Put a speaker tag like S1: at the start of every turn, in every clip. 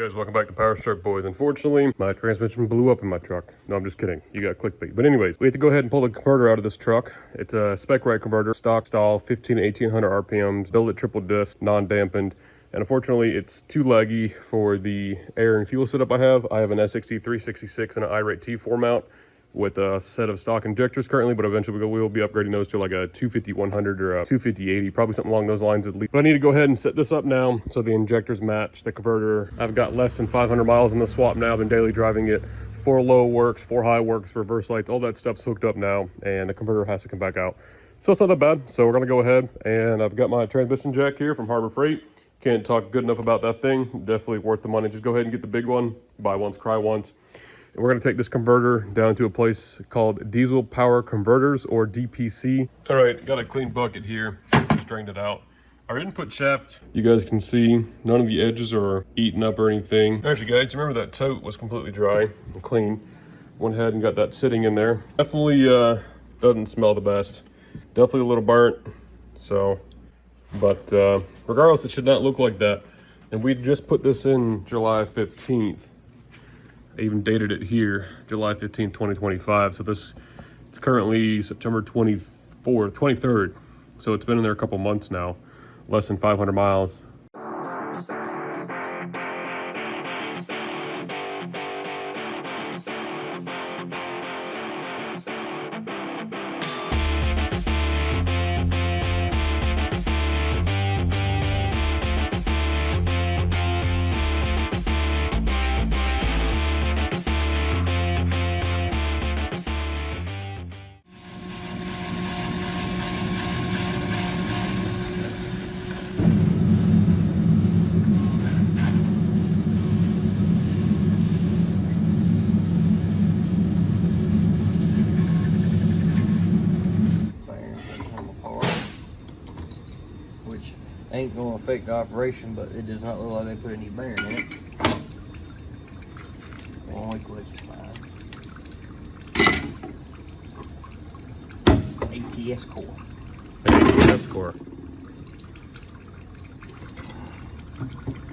S1: guys, welcome back to Powerstroke, boys. Unfortunately, my transmission blew up in my truck. No, I'm just kidding. You got clickbait. But anyways, we have to go ahead and pull the converter out of this truck. It's a spec right converter, stock style, 15 to 1800 RPMs, built at triple disc, non-dampened. And unfortunately, it's too laggy for the air and fuel setup I have. I have an SXT 366 and an iRate T4 mount with a set of stock injectors currently, but eventually we will be upgrading those to like a 250-100 or a 250-80, probably something along those lines at least. But I need to go ahead and set this up now so the injectors match the converter. I've got less than 500 miles in the swap now. I've been daily driving it. 4 low works, 4 high works, reverse lights, all that stuff's hooked up now, and the converter has to come back out. So it's not that bad. So we're gonna go ahead, and I've got my transmission jack here from Harbor Freight. Can't talk good enough about that thing. Definitely worth the money. Just go ahead and get the big one. Buy once, cry once. And we're going to take this converter down to a place called Diesel Power Converters, or DPC. All right, got a clean bucket here. Just drained it out. Our input shaft, you guys can see none of the edges are eaten up or anything. Actually, guys, remember that tote was completely dry and clean. Went ahead and got that sitting in there. Definitely doesn't smell the best. Definitely a little burnt. So, but regardless, it should not look like that. And we just put this in July 15th. I even dated it here, July 15th, 2025. So it's currently September 23rd. So it's been in there a couple months now, less than 500 miles.
S2: Ain't gonna affect the operation, but it does not look like they put any bearing in it. Only clutch is fine. ATS core.
S1: ATS core.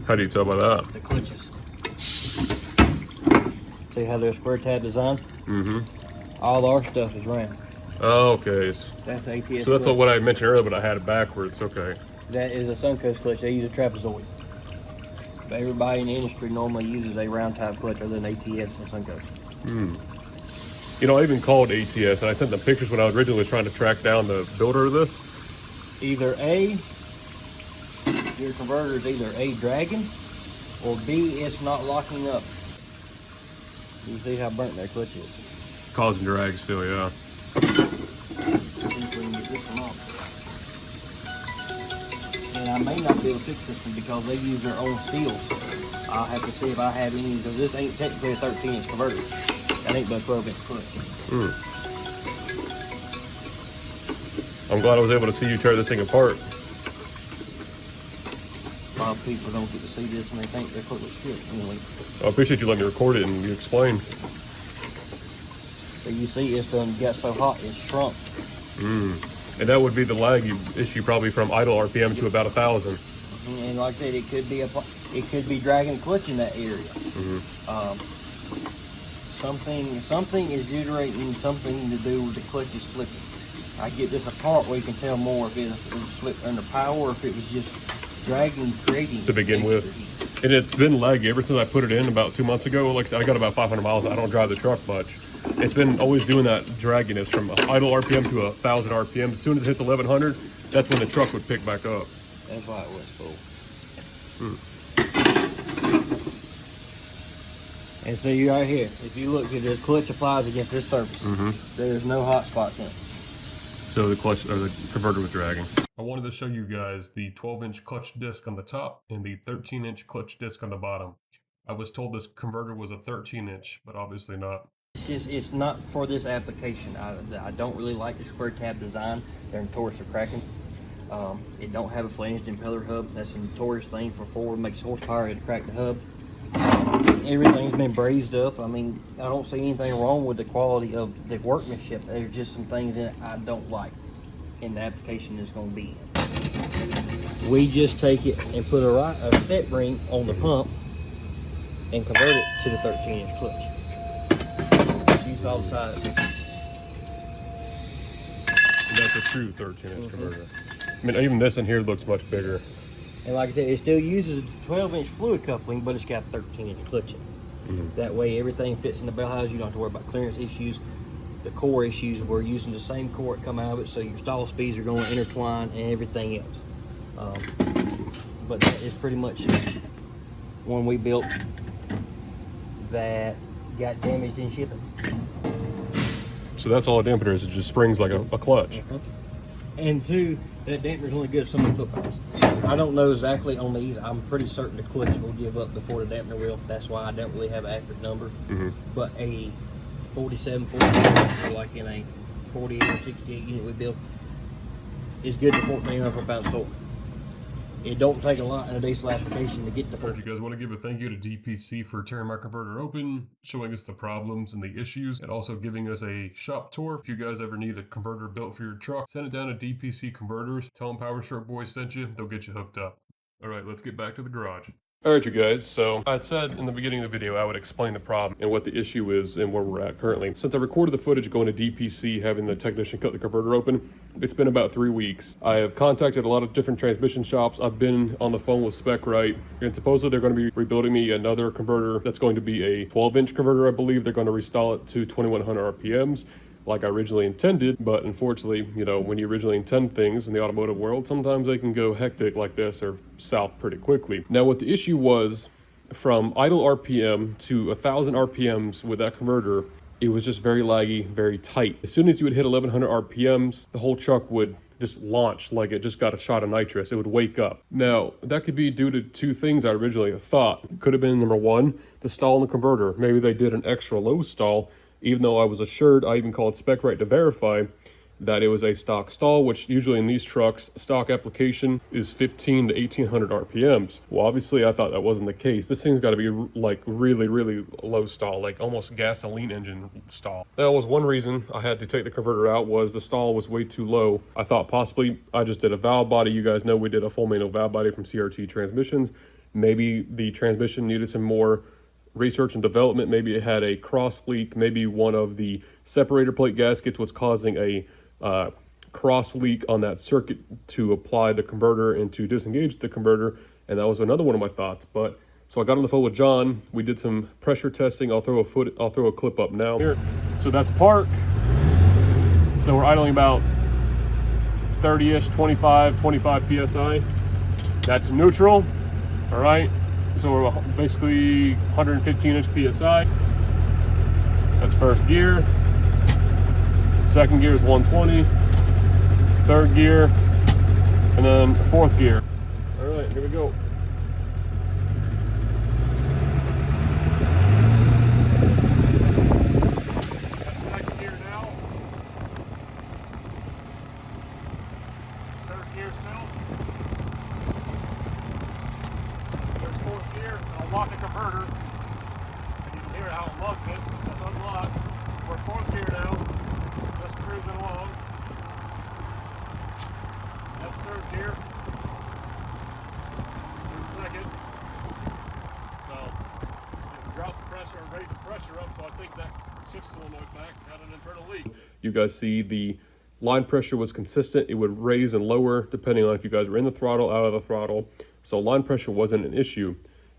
S1: How do you tell by that?
S2: The clutches. See how they're square tab design?
S1: Mm-hmm.
S2: All our stuff is round.
S1: Oh, okay.
S2: That's ATS.
S1: So that's
S2: clutch.
S1: what I mentioned earlier, but I had it backwards. Okay.
S2: That is a Suncoast clutch. They use a trapezoid. But everybody in the industry normally uses a round type clutch other than ATS and Suncoast.
S1: You know, I even called ATS, and I sent them pictures when I was originally trying to track down the builder of this.
S2: Either A, your converter is either A, dragging, or B, it's not locking up. You see how burnt that clutch is.
S1: Causing drag still, yeah.
S2: And I may not be able to fix this one because they use their own seals. I'll have to see if I have any, because this ain't technically a 13-inch converter. That ain't but a 12-inch clutch.
S1: I'm glad I was able to see you tear this thing apart.
S2: A lot of people don't get to see this and they think they're full of shit. Anyway.
S1: I appreciate you letting me record it and you explain.
S2: So you see it's done got so hot it's shrunk.
S1: And that would be the lag issue, probably from idle RPM to about 1,000.
S2: And like I said, it could be dragging the clutch in that area. Something is generating something to do with the clutch is slipping. I get this apart where you can tell more if it was slipped under power or if it was just dragging, creating
S1: to begin with. And it's been laggy ever since I put it in about 2 months ago. Like I said, I got about 500 miles. I don't drive the truck much. It's been always doing that dragginess from idle RPM to 1,000 RPM. As soon as it hits 1,100, that's when the truck would pick back up.
S2: That's why it was full. And so you right here, if you look at the clutch applies against this surface, there's no hot spots in it.
S1: So the clutch or the converter was dragging. I wanted to show you guys the 12-inch clutch disc on the top and the 13-inch clutch disc on the bottom. I was told this converter was a 13-inch, but obviously not.
S2: It's not for this application. I don't really like the square tab design. They're notorious for cracking. It don't have a flanged impeller hub. That's a notorious thing for Ford. Makes horsepower to crack the hub. Everything's been brazed up. I mean, I don't see anything wrong with the quality of the workmanship. There's just some things in it I don't like in the application it's going to be in. We just take it and put a step ring on the pump and convert it to the 13-inch clutch. So you saw the size.
S1: And that's a true 13-inch converter. I mean, even this in here looks much bigger.
S2: And like I said, it still uses a 12-inch fluid coupling, but it's got 13-inch clutching. That way everything fits in the bell house. You don't have to worry about clearance issues. The core issues, we're using the same core that come out of it, so your stall speeds are going to intertwine and everything else. But that is pretty much one we built that got damaged in shipping.
S1: So that's all a dampener is. It just springs like a clutch.
S2: And two, that dampener is only good at so many foot pounds. I don't know exactly on these. I'm pretty certain the clutch will give up before the dampener will. That's why I don't really have an accurate number. But a 47, 48, like in a 48 or 68 unit we built, is good to 1,400 foot-pounds torque. It don't take a lot in a diesel application to get to 40.
S1: If you guys want to give a thank you to DPC for tearing my converter open, showing us the problems and the issues, and also giving us a shop tour. If you guys ever need a converter built for your truck, send it down to DPC Converters. Tell them Powerstroke Boys sent you. They'll get you hooked up. All right, let's get back to the garage. All right, you guys, so I had said in the beginning of the video I would explain the problem and what the issue is and where we're at currently. Since I recorded the footage going to DPC, having the technician cut the converter open, it's been about 3 weeks. I have contacted a lot of different transmission shops. I've been on the phone with SpecRite, and supposedly they're going to be rebuilding me another converter that's going to be a 12-inch converter, I believe. They're going to restyle it to 2,100 RPMs. Like I originally intended, but unfortunately, you know, when you originally intend things in the automotive world, sometimes they can go hectic like this or south pretty quickly. Now, what the issue was, from idle RPM to 1,000 RPMs with that converter, it was just very laggy, very tight. As soon as you would hit 1,100 RPMs, the whole truck would just launch like it just got a shot of nitrous. It would wake up. Now, that could be due to two things I originally thought. It could have been, number one, the stall in the converter. Maybe they did an extra low stall, even though I was assured, I even called SpecRite to verify that it was a stock stall, which usually in these trucks, stock application is 15 to 1,800 RPMs. Well, obviously I thought that wasn't the case. This thing's got to be like really, really low stall, like almost gasoline engine stall. That was one reason I had to take the converter out, was the stall was way too low. I thought possibly I just did a valve body. You guys know we did a full manual valve body from CRT transmissions. Maybe the transmission needed some more research and development. Maybe it had a cross leak. Maybe one of the separator plate gaskets was causing a cross leak on that circuit to apply the converter and to disengage the converter, and that was another one of my thoughts. But so I got on the phone with John. We did some pressure testing. I'll throw a clip up now. Here, so that's park. So we're idling about 30-ish, 25 psi. That's neutral. All right. So we're basically 115-ish psi. That's first gear. Second gear is 120. Third gear, and then fourth gear. All right, here we go. That's second gear now. Third gear still. There's fourth gear. I'll lock the converter, and you can hear how it lugs it. That's unlocked. We're fourth gear now. Just cruising along. That's third gear. Here's second. So it dropped the pressure and raised the pressure up, so I think that shift solenoid back had an internal leak. You guys see the line pressure was consistent. It would raise and lower depending on if you guys were in the throttle, out of the throttle. So line pressure wasn't an issue.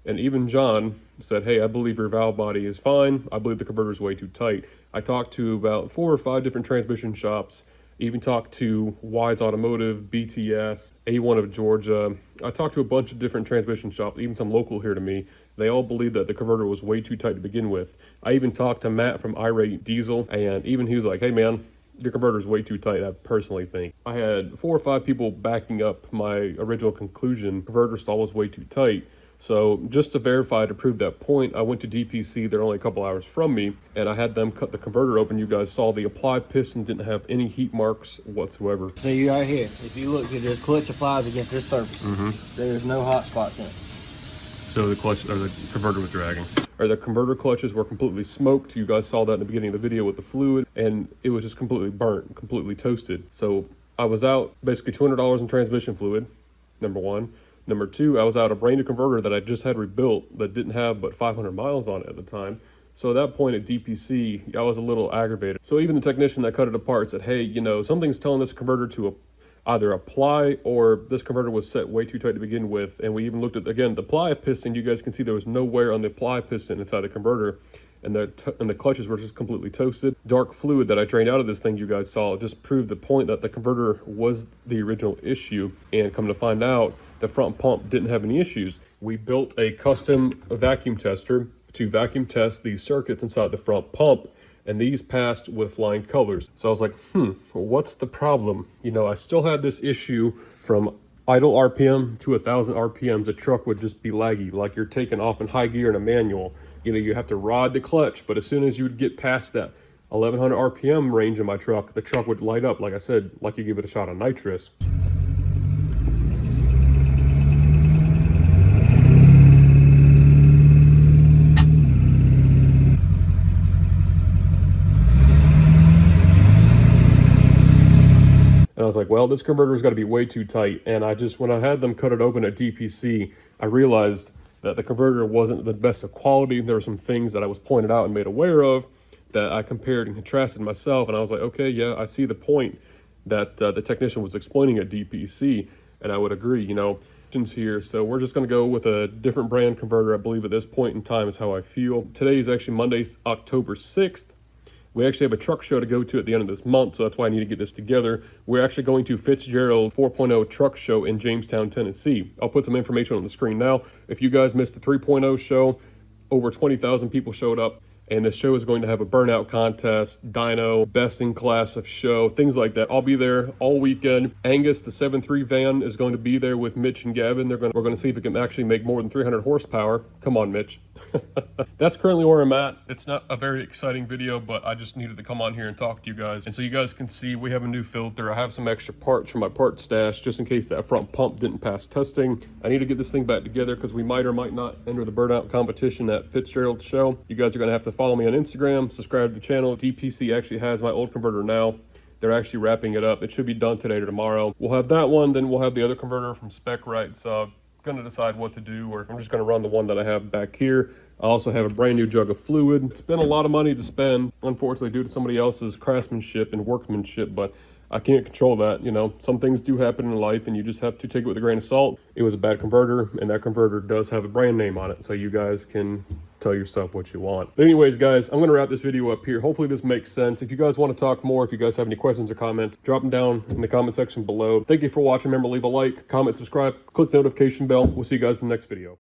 S1: And even John said, hey, I believe your valve body is fine. I believe the converter is way too tight. I talked to about 4 or 5 different transmission shops. Even talked to Wise Automotive, BTS, A1 of Georgia. I talked to a bunch of different transmission shops, even some local here to me. They all believed that the converter was way too tight to begin with. I even talked to Matt from Irate Diesel, and even he was like, hey man, your converter is way too tight, I personally think. I had 4 or 5 people backing up my original conclusion, converter stall was way too tight. So just to verify, to prove that point, I went to DPC. They're only a couple hours from me, and I had them cut the converter open. You guys saw the applied piston didn't have any heat marks whatsoever.
S2: So you are here. If you look at this clutch applies against this surface, there's no hot spots in it.
S1: So the clutch or the converter was dragging. Or the converter clutches were completely smoked. You guys saw that in the beginning of the video with the fluid, and it was just completely burnt, completely toasted. So I was out basically $200 in transmission fluid, number one. Number two, I was out a brand new converter that I just had rebuilt that didn't have but 500 miles on it at the time. So at that point at DPC, I was a little aggravated. So even the technician that cut it apart said, hey, you know, something's telling this converter to either apply, or this converter was set way too tight to begin with. And we even looked at, again, the ply piston. You guys can see there was no wear on the ply piston inside the converter. And the clutches were just completely toasted. Dark fluid that I drained out of this thing you guys saw just proved the point that the converter was the original issue. And come to find out, the front pump didn't have any issues. We built a custom vacuum tester to vacuum test these circuits inside the front pump, and these passed with flying colors. So I was like, what's the problem? You know, I still had this issue from idle RPM to 1,000 RPM. The truck would just be laggy, like you're taking off in high gear in a manual. You know, you have to rod the clutch, but as soon as you would get past that 1,100 RPM range in my truck, the truck would light up, like I said, like you give it a shot of nitrous. And I was like, well, this converter's got to be way too tight. And when I had them cut it open at DPC, I realized that the converter wasn't the best of quality. There were some things that I was pointed out and made aware of that I compared and contrasted myself. And I was like, okay, yeah, I see the point that the technician was explaining at DPC. And I would agree, you know, here. So we're just going to go with a different brand converter. I believe at this point in time is how I feel. Today is actually Monday, October 6th. We actually have a truck show to go to at the end of this month, so that's why I need to get this together. We're actually going to Fitzgerald 4.0 truck show in Jamestown, Tennessee. I'll put some information on the screen now. If you guys missed the 3.0 show, over 20,000 people showed up, and the show is going to have a burnout contest, dyno, best in class of show, things like that. I'll be there all weekend. Angus, the 7.3 van, is going to be there with Mitch and Gavin. We're going to see if it can actually make more than 300 horsepower. Come on, Mitch. That's currently where I'm at. It's not a very exciting video, but I just needed to come on here and talk to you guys. And so you guys can see we have a new filter. I have some extra parts from my part stash just in case that front pump didn't pass testing. I need to get this thing back together because we might or might not enter the burnout competition at Fitzgerald show. You guys are going to have to follow me on Instagram, subscribe to the channel. DPC actually has my old converter now. They're actually wrapping it up. It should be done today or tomorrow. We'll have that one, then we'll have the other converter from Spec Right. So going to decide what to do, or if I'm just going to run the one that I have back here. I also have a brand new jug of fluid. It's been a lot of money to spend, unfortunately, due to somebody else's craftsmanship and workmanship, but I can't control that. You know, some things do happen in life and you just have to take it with a grain of salt. It was a bad converter, and that converter does have a brand name on it, so you guys can tell yourself what you want. But anyways, guys, I'm going to wrap this video up here. Hopefully this makes sense. If you guys want to talk more, if you guys have any questions or comments, drop them down in the comment section below. Thank you for watching. Remember, leave a like, comment, subscribe, click the notification bell. We'll see you guys in the next video.